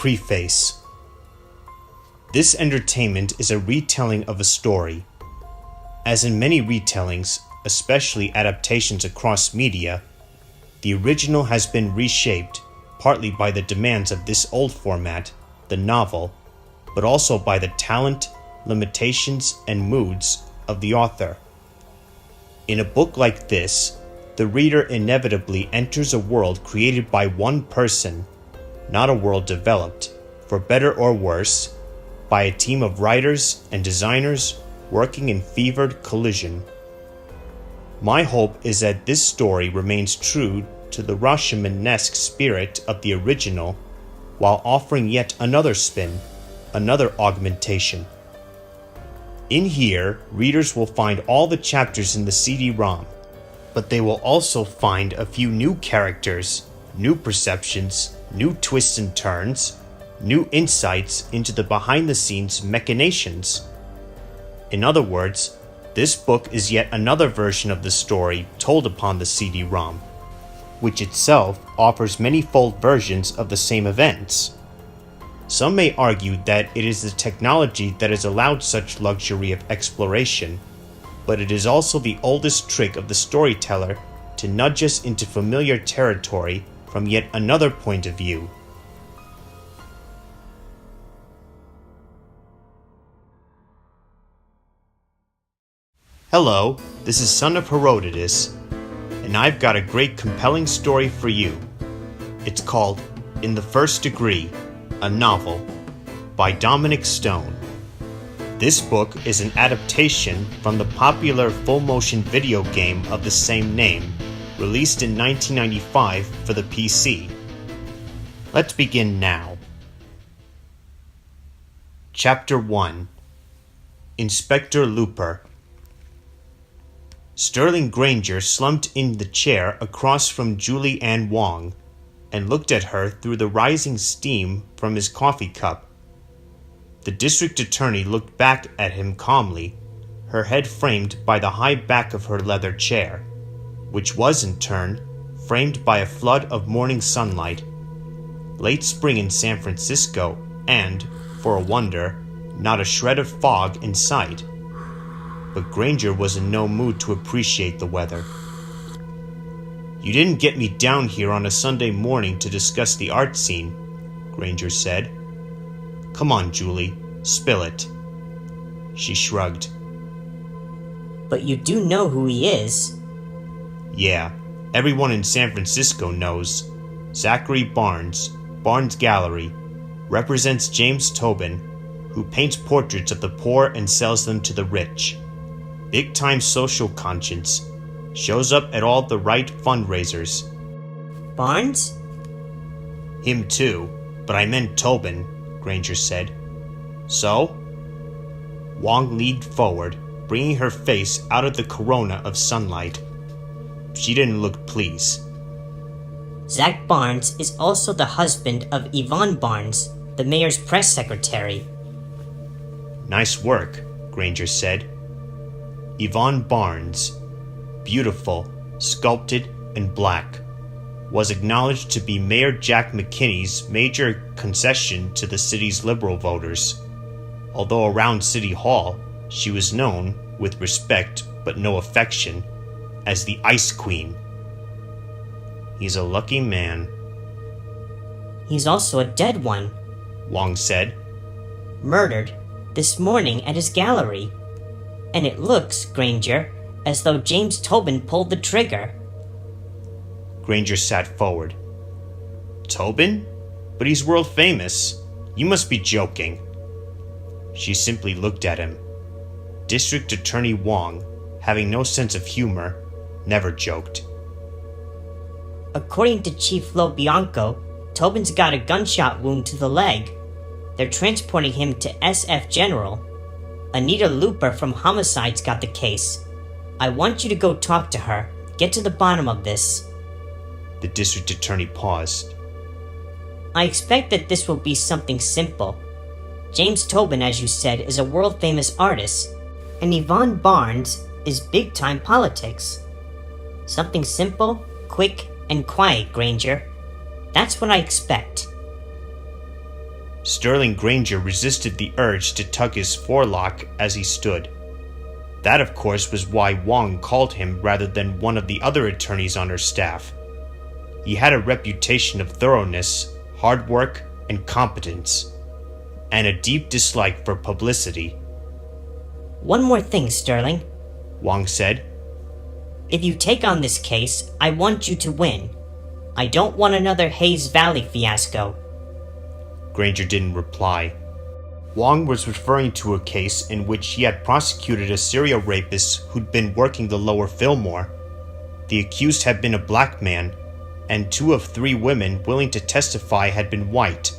Preface. This entertainment is a retelling of a story. As in many retellings, especially adaptations across media, the original has been reshaped partly by the demands of this old format, the novel, but also by the talent, limitations, and moods of the author. In a book like this, the reader inevitably enters a world created by one person, not a world developed, for better or worse, by a team of writers and designers working in fevered collision. My hope is that this story remains true to the Rashomon-esque spirit of the original, while offering yet another spin, another augmentation. In here, readers will find all the chapters in the CD-ROM, but they will also find a few new characters, new perceptions, new twists and turns, new insights into the behind-the-scenes machinations. In other words, this book is yet another version of the story told upon the CD-ROM, which itself offers many-fold versions of the same events. Some may argue that it is the technology that has allowed such luxury of exploration, but it is also the oldest trick of the storyteller to nudge us into familiar territory from yet another point of view. Hello, this is Son of Herodotus, and I've got a great compelling story for you. It's called In the First Degree, a novel, by Dominic Stone. This book is an adaptation from the popular full-motion video game of the same name, released in 1995 for the PC. Let's begin now. Chapter 1. Inspector Looper. Sterling Granger slumped in the chair across from Julie Ann Wong and looked at her through the rising steam from his coffee cup. The district attorney looked back at him calmly, her head framed by the high back of her leather chair, which was in turn framed by a flood of morning sunlight. Late spring in San Francisco, and, for a wonder, not a shred of fog in sight. But Granger was in no mood to appreciate the weather. "You didn't get me down here on a Sunday morning to discuss the art scene," Granger said. "Come on, Julie, spill it." She shrugged. "But you do know who he is." "Yeah, everyone in San Francisco knows. Zachary Barnes, Barnes Gallery, represents James Tobin, who paints portraits of the poor and sells them to the rich. Big-time social conscience. Shows up at all the right fundraisers." "Barnes?" "Him too, but I meant Tobin," Granger said. "So?" Wong leaned forward, bringing her face out of the corona of sunlight. She didn't look pleased. "Zach Barnes is also the husband of Yvonne Barnes, the mayor's press secretary." "Nice work," Granger said. Yvonne Barnes, beautiful, sculpted, and black, was acknowledged to be Mayor Jack McKinney's major concession to the city's liberal voters, although around City Hall she was known, with respect but no affection, as the Ice Queen. "He's a lucky man." "He's also a dead one," Wong said. "Murdered this morning at his gallery. And it looks, Granger, as though James Tobin pulled the trigger." Granger sat forward. "Tobin? But he's world famous. You must be joking." She simply looked at him. District Attorney Wong, having no sense of humor, never joked. "According to Chief Lo Bianco, Tobin's got a gunshot wound to the leg. They're transporting him to SF General. Anita Looper from Homicide's got the case. I want you to go talk to her. Get to the bottom of this." The district attorney paused. "I expect that this will be something simple. James Tobin, as you said, is a world-famous artist, and Yvonne Barnes is big-time politics. Something simple, quick, and quiet, Granger. That's what I expect." Sterling Granger resisted the urge to tug his forelock as he stood. That, of course, was why Wong called him rather than one of the other attorneys on her staff. He had a reputation of thoroughness, hard work, and competence, and a deep dislike for publicity. One more thing, Sterling, Wong said. If you take on this case, I want you to win. I don't want another Hayes Valley fiasco. Granger didn't reply. Wong was referring to a case in which he had prosecuted a serial rapist who'd been working the lower Fillmore. The accused had been a black man, and 2 of 3 women willing to testify had been white.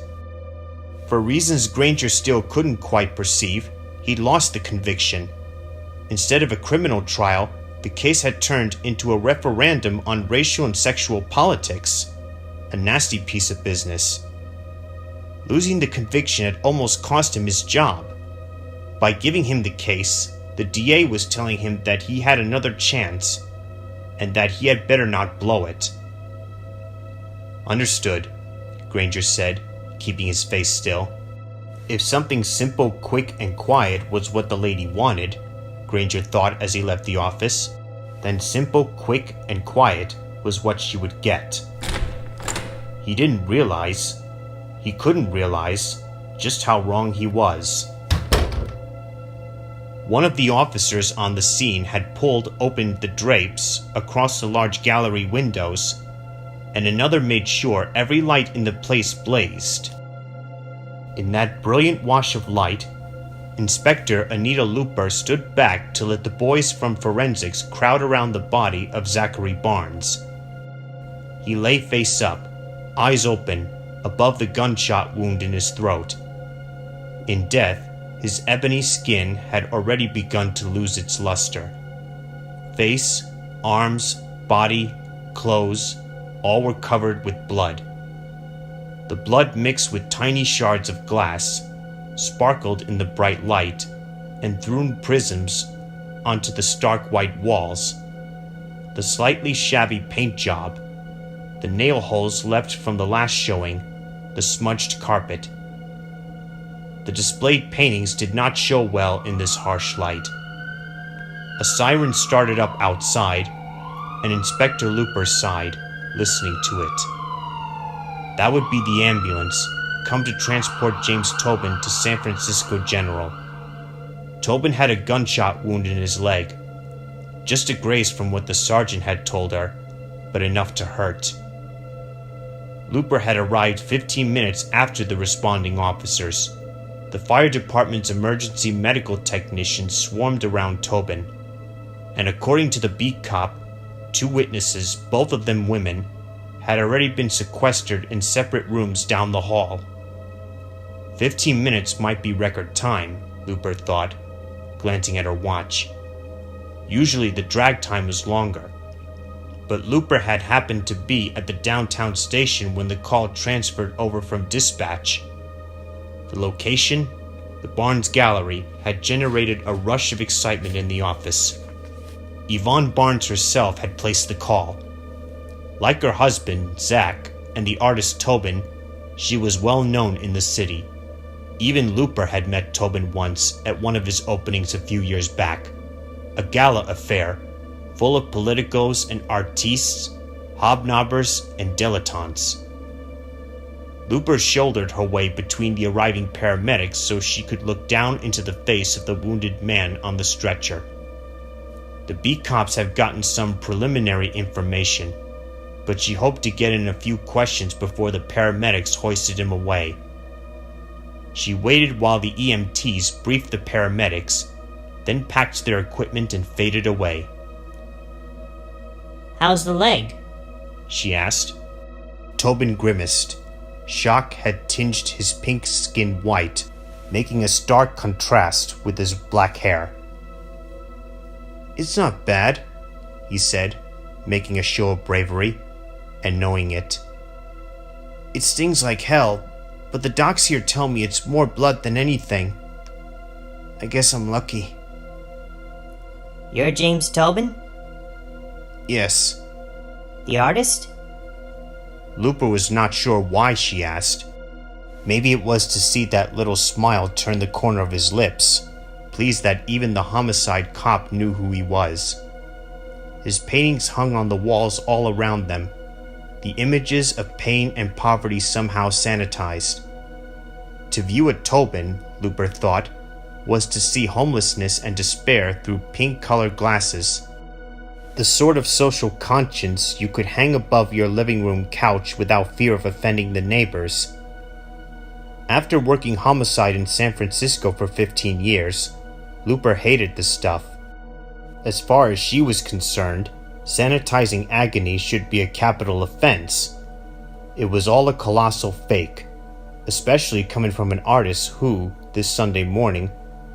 For reasons Granger still couldn't quite perceive, he'd lost the conviction. Instead of a criminal trial, the case had turned into a referendum on racial and sexual politics. A nasty piece of business. Losing the conviction had almost cost him his job. By giving him the case, the DA was telling him that he had another chance, and that he had better not blow it. Understood, Granger said, keeping his face still. If something simple, quick, and quiet was what the lady wanted, Granger thought as he left the office, then simple, quick, and quiet was what she would get. He couldn't realize just how wrong he was. One of the officers on the scene had pulled open the drapes across the large gallery windows, and another made sure every light in the place blazed. In that brilliant wash of light, Inspector Anita Looper stood back to let the boys from forensics crowd around the body of Zachary Barnes. He lay face up, eyes open, above the gunshot wound in his throat. In death, his ebony skin had already begun to lose its luster. Face, arms, body, clothes, all were covered with blood. The blood mixed with tiny shards of glass, sparkled in the bright light, and threw prisms onto the stark white walls. The slightly shabby paint job, the nail holes left from the last showing, the smudged carpet. The displayed paintings did not show well in this harsh light. A siren started up outside, and Inspector Looper sighed, listening to it. That would be the ambulance, come to transport James Tobin to San Francisco General. Tobin had a gunshot wound in his leg, just a graze from what the sergeant had told her, but enough to hurt. Looper had arrived 15 minutes after the responding officers. The fire department's emergency medical technicians swarmed around Tobin, and according to the beat cop, 2 witnesses, both of them women, had already been sequestered in separate rooms down the hall. 15 minutes might be record time, Looper thought, glancing at her watch. Usually the drag time was longer, but Looper had happened to be at the downtown station when the call transferred over from dispatch. The location, the Barnes Gallery, had generated a rush of excitement in the office. Yvonne Barnes herself had placed the call. Like her husband, Zach, and the artist Tobin, she was well known in the city. Even Looper had met Tobin once at one of his openings a few years back. A gala affair, full of politicos and artistes, hobnobbers, and dilettantes. Looper shouldered her way between the arriving paramedics so she could look down into the face of the wounded man on the stretcher. The beat cops had gotten some preliminary information, but she hoped to get in a few questions before the paramedics hoisted him away. She waited while the EMTs briefed the paramedics, then packed their equipment and faded away. "How's the leg?" she asked. Tobin grimaced. Shock had tinged his pink skin white, making a stark contrast with his black hair. "It's not bad," he said, making a show of bravery, and knowing it. "It stings like hell, but the docs here tell me it's more blood than anything. I guess I'm lucky." "You're James Tobin?" "Yes." "The artist?" Looper was not sure why she asked. Maybe it was to see that little smile turn the corner of his lips, pleased that even the homicide cop knew who he was. His paintings hung on the walls all around them, the images of pain and poverty somehow sanitized. To view a Tobin, Looper thought, was to see homelessness and despair through pink-colored glasses. The sort of social conscience you could hang above your living room couch without fear of offending the neighbors. After working homicide in San Francisco for 15 years, Looper hated the stuff. As far as she was concerned, sanitizing agony should be a capital offense. It was all a colossal fake, especially coming from an artist who, this Sunday morning,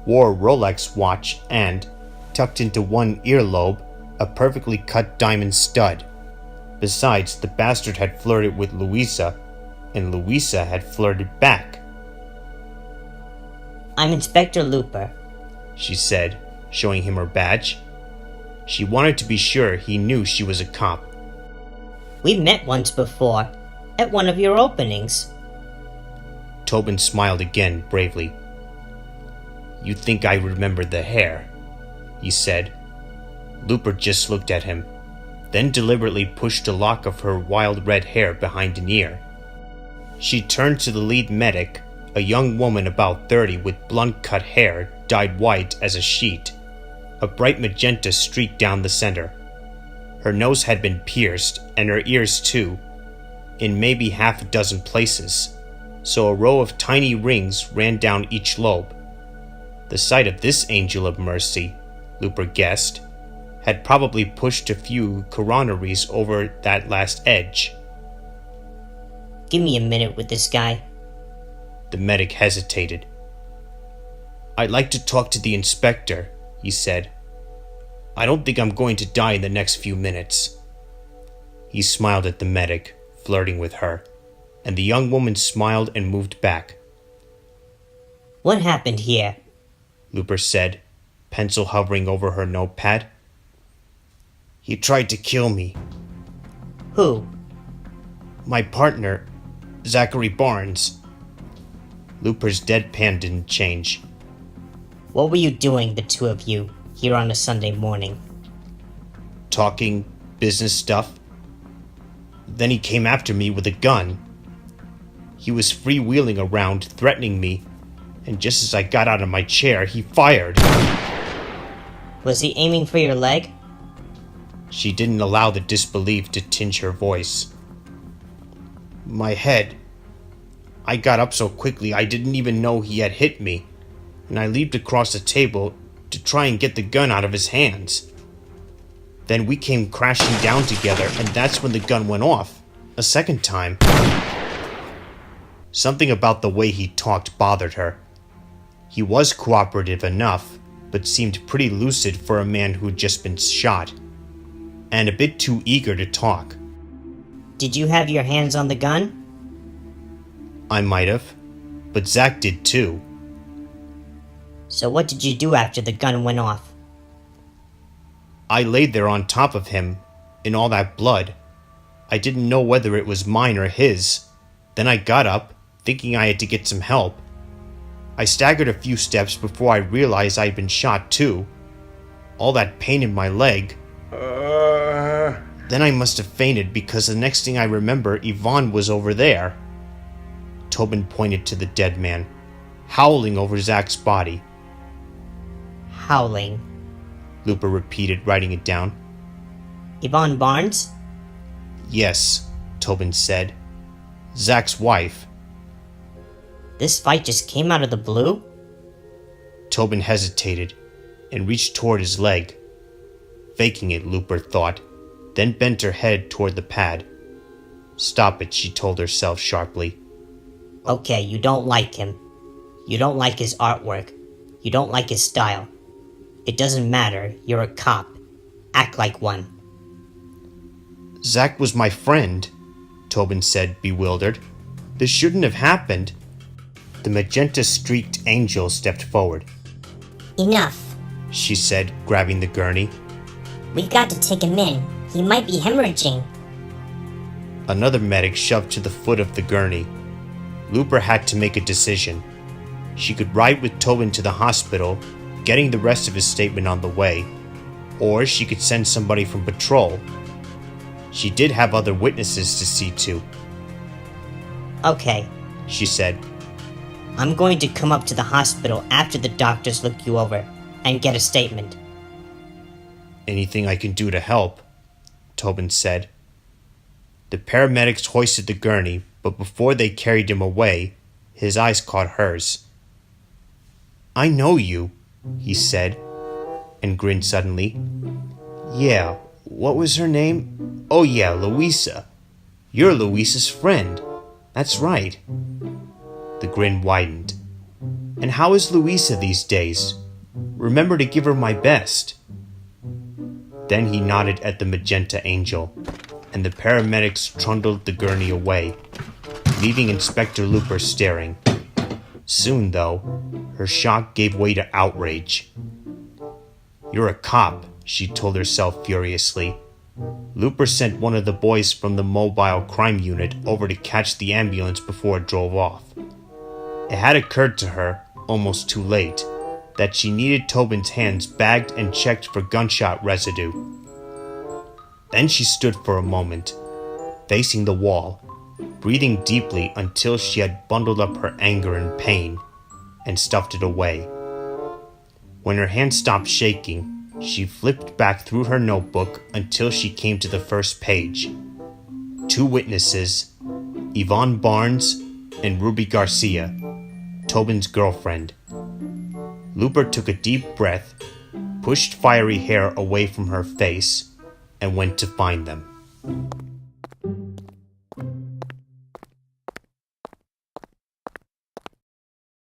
wore a Rolex watch and, tucked into one earlobe, a perfectly cut diamond stud. Besides, the bastard had flirted with Louisa, and Louisa had flirted back. "I'm Inspector Looper," she said, showing him her badge. She wanted to be sure he knew she was a cop. "We met once before, at one of your openings." Tobin smiled again, bravely. "You think I remember the hair?" he said. Looper just looked at him, then deliberately pushed a lock of her wild red hair behind an ear. She turned to the lead medic, a young woman about 30 with blunt-cut hair dyed white as a sheet, a bright magenta streak down the center. Her nose had been pierced, and her ears too, in maybe half a dozen places, so a row of tiny rings ran down each lobe. The sight of this angel of mercy, Looper guessed, had probably pushed a few coronaries over that last edge. "Give me a minute with this guy." The medic hesitated. "I'd like to talk to the inspector," he said. "I don't think I'm going to die in the next few minutes." He smiled at the medic, flirting with her, and the young woman smiled and moved back. "What happened here?" Looper said, pencil hovering over her notepad. "He tried to kill me. "Who?" My partner, Zachary Barnes." Looper's deadpan didn't change. "What were you doing, the two of you, here on a Sunday morning?" "Talking business stuff. Then he came after me with a gun. He was freewheeling around, threatening me, and just as I got out of my chair, he fired." "Was he aiming for your leg?" She didn't allow the disbelief to tinge her voice. "My head. I got up so quickly I didn't even know he had hit me, and I leaped across the table to try and get the gun out of his hands. Then we came crashing down together, and that's when the gun went off, a second time." Something about the way he talked bothered her. He was cooperative enough, but seemed pretty lucid for a man who'd just been shot, and a bit too eager to talk. "Did you have your hands on the gun?" I might have, but Zach did too. "So what did you do after the gun went off?" I laid there on top of him, in all that blood. I didn't know whether it was mine or his. Then I got up, thinking I had to get some help. I staggered a few steps before I realized I'd been shot too. All that pain in my leg. Then I must have fainted because the next thing I remember, Yvonne was over there." Tobin pointed to the dead man, howling over Zach's body. "Howling," Looper repeated, writing it down. "Yvonne Barnes?" "Yes," Tobin said. "Zach's wife." "This fight just came out of the blue?" Tobin hesitated and reached toward his leg. Faking it, Looper thought, then bent her head toward the pad. "Stop it," she told herself sharply. "Okay, you don't like him. You don't like his artwork. You don't like his style. It doesn't matter, you're a cop. Act like one." "Zach was my friend," Tobin said, bewildered. "This shouldn't have happened." The magenta-streaked angel stepped forward. "Enough," she said, grabbing the gurney. "We've got to take him in. He might be hemorrhaging." Another medic shoved to the foot of the gurney. Looper had to make a decision. She could ride with Tobin to the hospital, getting the rest of his statement on the way, or she could send somebody from patrol. She did have other witnesses to see to. Okay, She said. I'm going to come up to the hospital after the doctors look you over and get a statement. Anything I can do to help, Tobin said. The paramedics hoisted the gurney, but before they carried him away, his eyes caught hers. I know you, he said, and grinned suddenly. Yeah, what was her name? Oh yeah, Louisa. You're Louisa's friend. That's right. The grin widened. And how is Louisa these days? Remember to give her my best. Then he nodded at the magenta angel, and the paramedics trundled the gurney away, leaving Inspector Looper staring. Soon, though, her shock gave way to outrage. You're a cop, she told herself furiously. Looper sent one of the boys from the mobile crime unit over to catch the ambulance before it drove off. It had occurred to her, almost too late, that she needed Tobin's hands bagged and checked for gunshot residue. Then she stood for a moment, facing the wall, breathing deeply until she had bundled up her anger and pain and stuffed it away. When her hand stopped shaking, she flipped back through her notebook until she came to the first page. 2 witnesses, Yvonne Barnes and Ruby Garcia, Tobin's girlfriend. Looper took a deep breath, pushed fiery hair away from her face, and went to find them.